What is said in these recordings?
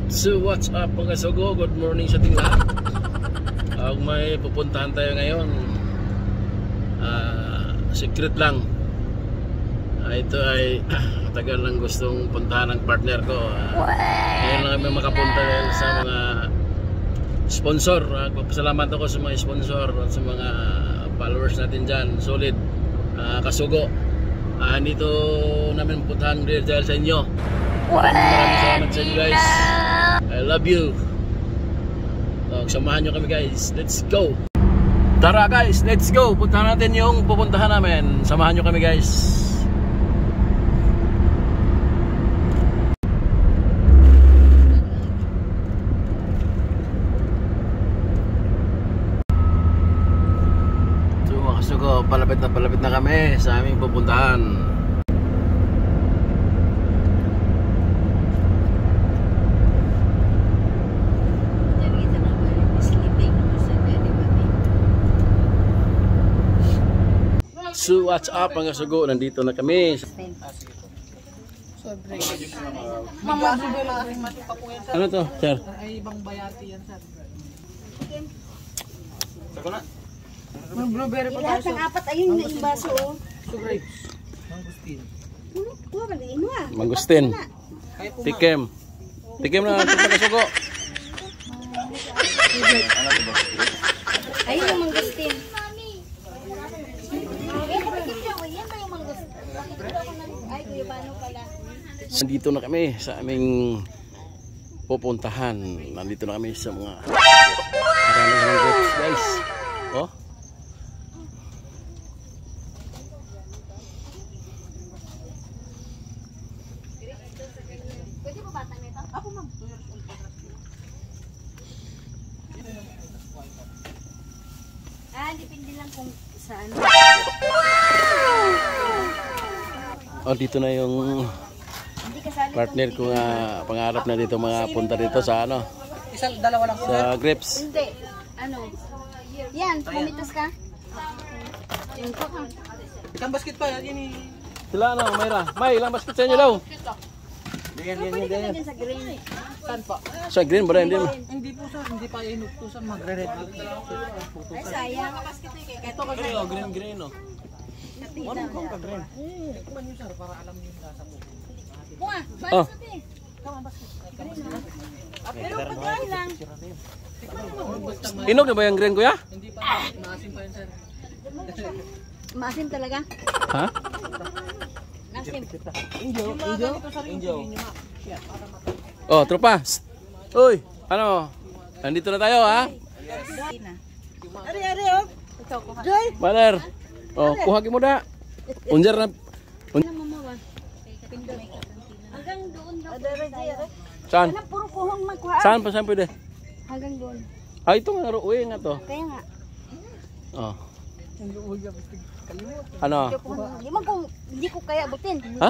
So what's up mga sugo, good morning sa ating lahat. May pupuntahan tayo ngayon, secret lang. Ito ay tagal lang gustong puntahan ng partner ko. Ngayon lang kami makapunta dahil sa mga sponsor. Papasalamat ako sa mga sponsor at sa mga followers natin dyan, solid kasugo. Dito namin puntahan dahil sa inyo. Maraming salamat sa inyo guys. I love you. Samahan nyo kami guys. Let's go. Tara guys, let's go. Puntahan natin yung pupuntahan namin. Samahan nyo kami guys. So mga kasugo, palapit na kami sa aming pupuntahan. So what's up mga sugo, nandito na kami. Ano to, sir? Ay ibang bayati yan, sir. Sako na. May blueberry pa Lahat ng apat ayun na yung baso oh. grapes. Mangustin. Kuha ba din mo ah? Mangustin. Tikim. Tikim na natin mga sugo. Ayun yung mangustin. Nandito na kami sa aming pupuntahan. Nandito na kami sa mga maraming grapes guys. Oh. Pwede mo batang nito? Ako ma'am. Depende lang kung saan. Oh, dito na yung partner ko nga pangarap na dito mga punta dito sa ano. Isang dalawa lang sa grapes. Hindi. Ano? Yan, pumitas ka. Yan po ka. Isang basket pa yan. Sila ano, Mayra. May ilang basket sa inyo daw? Pwede ka lang sa green. Saan pa? Sa green ba rin? Hindi po sir, hindi pa inuktusan magre-red. Ay, sayang. Ito kasi Green oh. ano kung ka-green? Tikman nyo sir para alam nyo yung lasa po. Bunga, Oh. pero pagkain lang. Inog na ba yung green kuya? Hindi pa, maasim pa yun sir. Maasim talaga? Ha? Maasim. Oh, tropa. Uy, ano? Nandito na tayo ha? Ari, oh. Ito, kuha. Joy! Baler. Oh, kuha mo na. Unjar na. Hanggang doon daw. Saan? Puro kuhong magkuha. Saan pa saan pwede? Hanggang doon. Ito nga uwi nga to. Kaya nga. Oh. Ano? Hindi ko kaya abutin. Ha?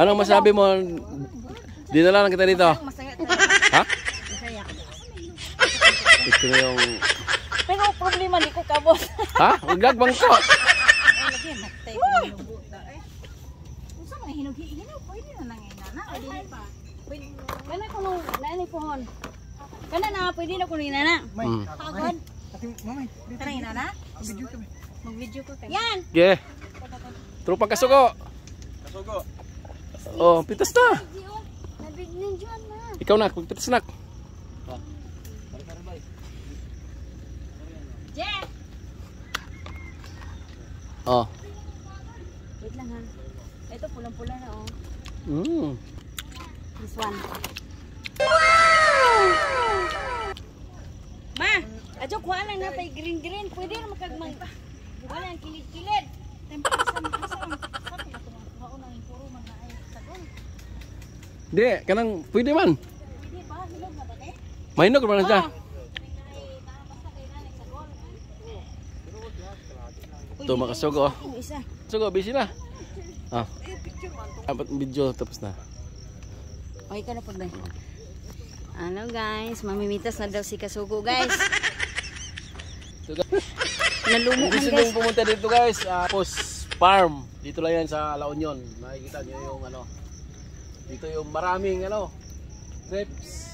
Anong masabi mo? Dinala lang kita dito. Masaya. Ha? Masaya. Ito na yung... Pero problema di ko kabot. Ha? Ugag bangko. Lagi matay ko ng lubot da eh. Unsa man hinog pwede na nang inana. Dili pa. Pwede. Kana ko nung nani pohon. Kana na pwede na ko ni inana. Pagod. Mamay, Kana inana? video kami. Mag-video ko tayo. Yan. Okay. Tropa kasugo. Kasugo. Oh, pitas na. Nabignin diyan na. Ikaw na, pitas na. Jeff. Oh. Wait lang ha. Ito pulang-pula na oh. This one. Ma, adyo kuha lang na tay green. Pwede na makagmang. Wala ang kilid-kilid. Tempasa masam. Sabi na ko kuha na yung puro mga ay sagon. Di, kanang pwede man. Pwede ba hinog na ba eh? Mainog man siya. Ito mga kasugo. Isa. Kasugo, busy na. Ah. Apat video tapos na. Okay ka na po ba? Ano guys, mamimitas na daw si Kasugo guys. Nalumok Gusto guys. nyo pumunta dito guys, Post Farm. Dito lang yan sa La Union. Makikita nyo yung ano. Dito yung maraming ano, grapes.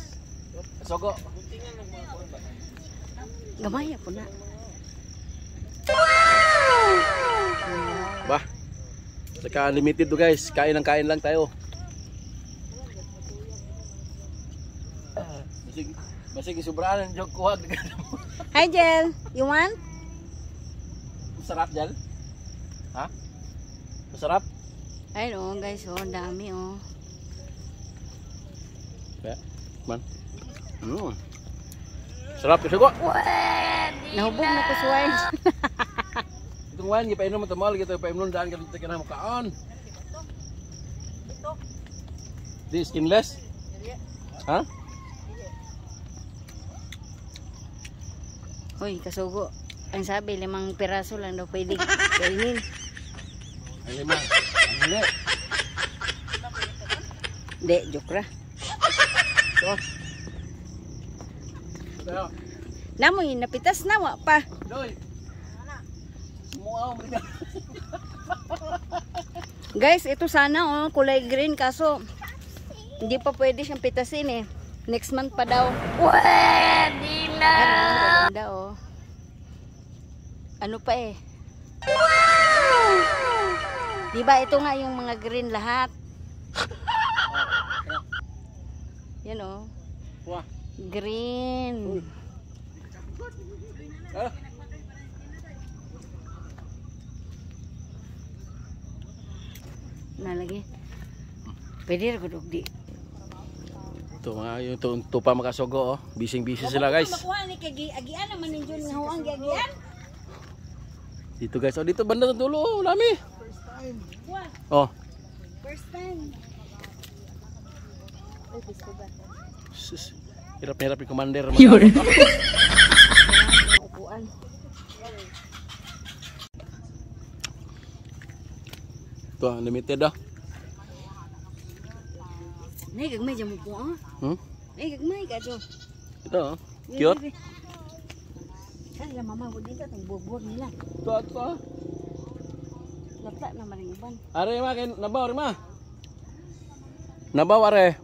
Sogo. Gamay po na. Bah. Saka limited to guys. Kain lang tayo. Basig sobraan ng joke kuwag. Hi Jel, you want? Masarap Jel? Ha? Masarap? Ay no guys, oh, ang dami oh. Kaya, man. Sarap kasi ko. Nahubog na ko sa wine. Itong wine, gipainom mo tamal, gito painom daan ka dito ka na mukaan. Di skinless? Ha? Hoy, kasugo. Ang sabi, 5 piraso lang daw pwede kainin. Ay, 5. Ang huli. Hindi, joke ra. Ito. Ito. Namoy, napitas na, wa pa. Doy. Sumuaw mo rin. Guys, ito sana oh, kulay green kaso hindi pa pwede siyang pitasin eh. Next month pa daw. Pwede na! Ganda oh. Ano pa eh? Wow! Diba ito nga yung mga green lahat? Yan oh. Wah. Green. Ah. Nalagi. Pwede rin ko di. Ito mga yung tupa makasogo oh. Bising-busy sila guys. Makuha ni kay agian naman ninyo ng huwang agian. Dito guys. Oh, dito banda ng dulo oh, lami. First time. What? Oh. First time. Ay, gusto ba? Sus. Hirap-hirap yung commander. Upuan. Ito, limited ah. Nay, gagmay dyan mo po ah. Nay, gagmay ka dyan. Ito oh. Cute. Kaya mama, huwag dito itong bugbog nila. Ito. Lata na maring iban. Are ma, nabaw are ma. Nabaw are.